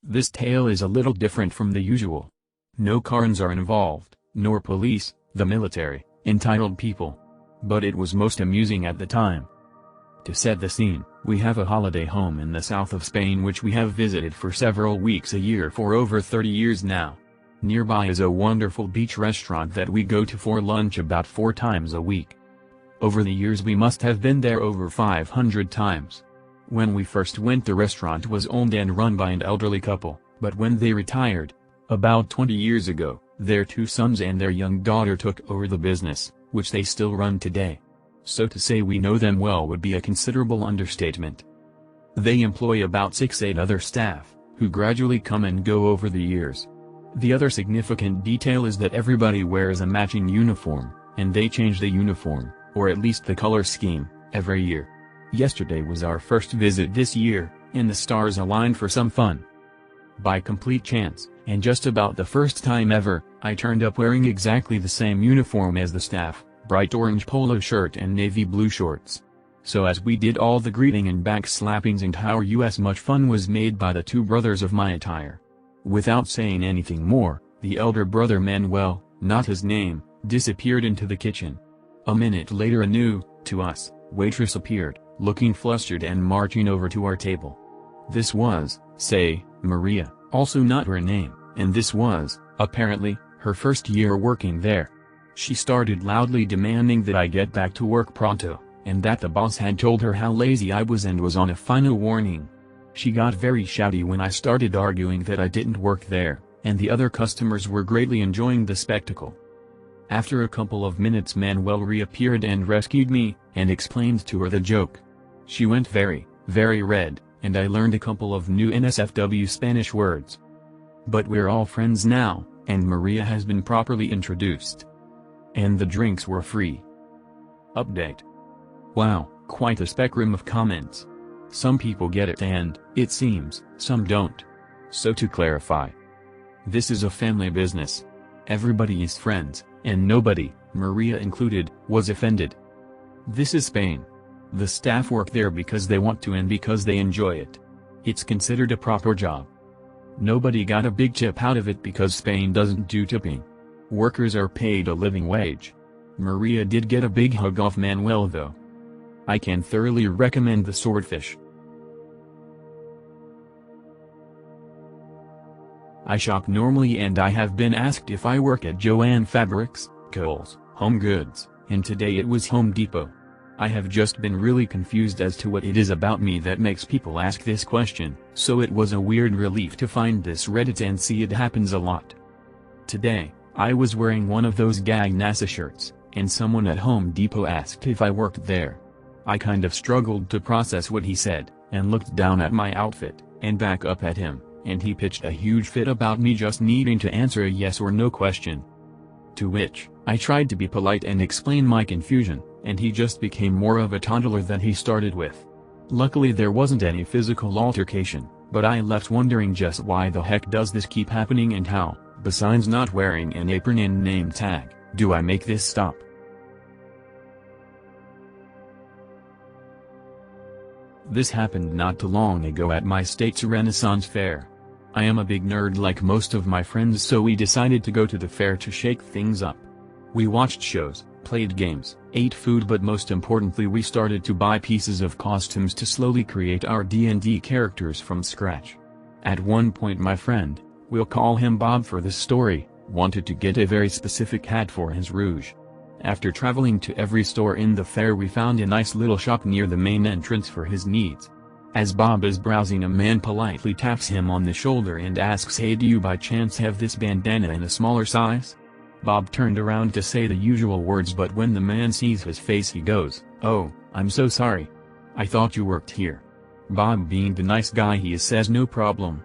This tale is a little different from the usual. No Karens are involved, nor police, the military, entitled people. But it was most amusing at the time. To set the scene, we have a holiday home in the south of Spain which we have visited for several weeks a year for over 30 years now. Nearby is a wonderful beach restaurant that we go to for lunch about 4 times a week. Over the years we must have been there over 500 times. When we first went, the restaurant was owned and run by an elderly couple, but when they retired, about 20 years ago, their 2 sons and their young daughter took over the business, which they still run today. So to say we know them well would be a considerable understatement. They employ about 6-8 other staff, who gradually come and go over the years. The other significant detail is that everybody wears a matching uniform, and they change the uniform, or at least the color scheme, every year. Yesterday was our first visit this year, and the stars aligned for some fun. By complete chance, and just about the first time ever, I turned up wearing exactly the same uniform as the staff, bright orange polo shirt and navy blue shorts. So as we did all the greeting and backslappings and how much fun was made by the 2 brothers of my attire. Without saying anything more, the elder brother Manuel, not his name, disappeared into the kitchen. A minute later a new, to us, waitress appeared, looking flustered and marching over to our table. This was, say, Maria, also not her name, and this was, apparently, her first year working there. She started loudly demanding that I get back to work pronto, and that the boss had told her how lazy I was and was on a final warning. She got very shouty when I started arguing that I didn't work there, and the other customers were greatly enjoying the spectacle. After a couple of minutes Manuel reappeared and rescued me, and explained to her the joke. She went very, very red, and I learned a couple of new NSFW Spanish words. But we're all friends now, and Maria has been properly introduced. And the drinks were free. Update. Wow, quite a spectrum of comments. Some people get it and, it seems, some don't. So to clarify, this is a family business. Everybody is friends, and nobody, Maria included, was offended. This is Spain. The staff work there because they want to and because they enjoy it. It's considered a proper job. Nobody got a big tip out of it because Spain doesn't do tipping. Workers are paid a living wage. Maria did get a big hug off Manuel though. I can thoroughly recommend the swordfish. I shop normally and I have been asked if I work at Joann Fabrics, Kohl's, Home Goods, and today it was Home Depot. I have just been really confused as to what it is about me that makes people ask this question, so it was a weird relief to find this Reddit and see it happens a lot. Today, I was wearing one of those gag NASA shirts, and someone at Home Depot asked if I worked there. I kind of struggled to process what he said, and looked down at my outfit, and back up at him, and he pitched a huge fit about me just needing to answer a yes or no question. To which, I tried to be polite and explain my confusion, and he just became more of a toddler than he started with. Luckily there wasn't any physical altercation, but I left wondering just why the heck does this keep happening and how, besides not wearing an apron and name tag, do I make this stop? This happened not too long ago at my state's Renaissance Fair. I am a big nerd like most of my friends, so we decided to go to the fair to shake things up. We watched shows, played games, ate food, but most importantly we started to buy pieces of costumes to slowly create our D&D characters from scratch. At one point my friend, we'll call him Bob for this story, wanted to get a very specific hat for his rouge. After traveling to every store in the fair we found a nice little shop near the main entrance for his needs. As Bob is browsing, a man politely taps him on the shoulder and asks, "Hey, do you by chance have this bandana in a smaller size?" Bob turned around to say the usual words, but when the man sees his face he goes, "Oh, I'm so sorry. I thought you worked here." Bob, being the nice guy he is, says no problem.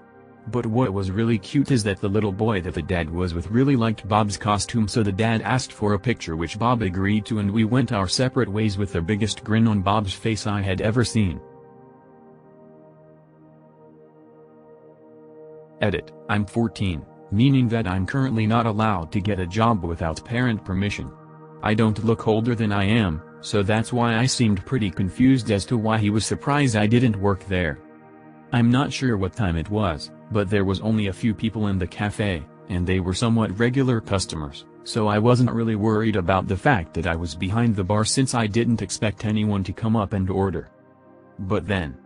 But what was really cute is that the little boy that the dad was with really liked Bob's costume, so the dad asked for a picture which Bob agreed to, and we went our separate ways with the biggest grin on Bob's face I had ever seen. Edit. I'm 14, meaning that I'm currently not allowed to get a job without parent permission. I don't look older than I am, so that's why I seemed pretty confused as to why he was surprised I didn't work there. I'm not sure what time it was, but there was only a few people in the cafe, and they were somewhat regular customers, so I wasn't really worried about the fact that I was behind the bar since I didn't expect anyone to come up and order. But then,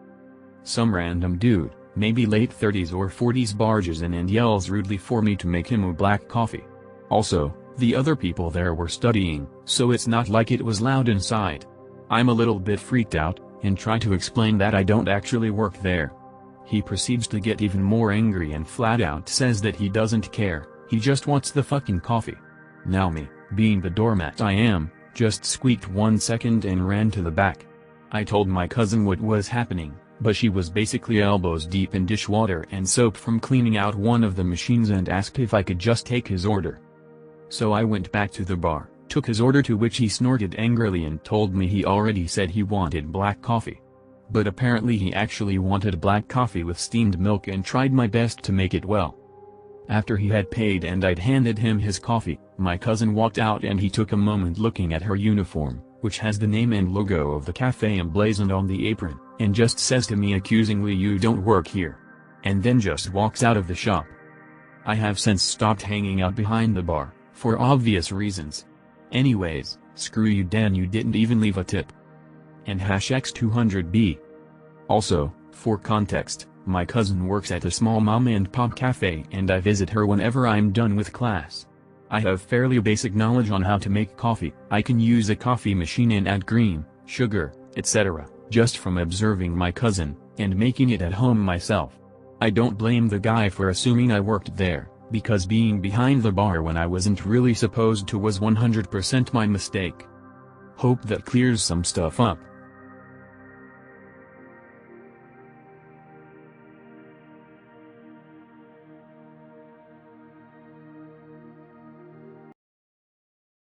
some random dude, maybe late 30s or 40s, barges in and yells rudely for me to make him a black coffee. Also, the other people there were studying, so it's not like it was loud inside. I'm a little bit freaked out, and try to explain that I don't actually work there. He proceeds to get even more angry and flat out says that he doesn't care, he just wants the fucking coffee. Now me, being the doormat I am, just squeaked 1 second and ran to the back. I told my cousin what was happening, but she was basically elbows deep in dishwater and soap from cleaning out one of the machines and asked if I could just take his order. So I went back to the bar, took his order, to which he snorted angrily and told me he already said he wanted black coffee. But apparently he actually wanted black coffee with steamed milk, and tried my best to make it well. After he had paid and I'd handed him his coffee, my cousin walked out and he took a moment looking at her uniform, which has the name and logo of the cafe emblazoned on the apron, and just says to me accusingly, "You don't work here." And then just walks out of the shop. I have since stopped hanging out behind the bar, for obvious reasons. Anyways, screw you Dan, you didn't even leave a tip. And #X200B. Also, for context, my cousin works at a small mom and pop cafe and I visit her whenever I'm done with class. I have fairly basic knowledge on how to make coffee. I can use a coffee machine and add cream, sugar, etc., just from observing my cousin, and making it at home myself. I don't blame the guy for assuming I worked there, because being behind the bar when I wasn't really supposed to was 100% my mistake. Hope that clears some stuff up.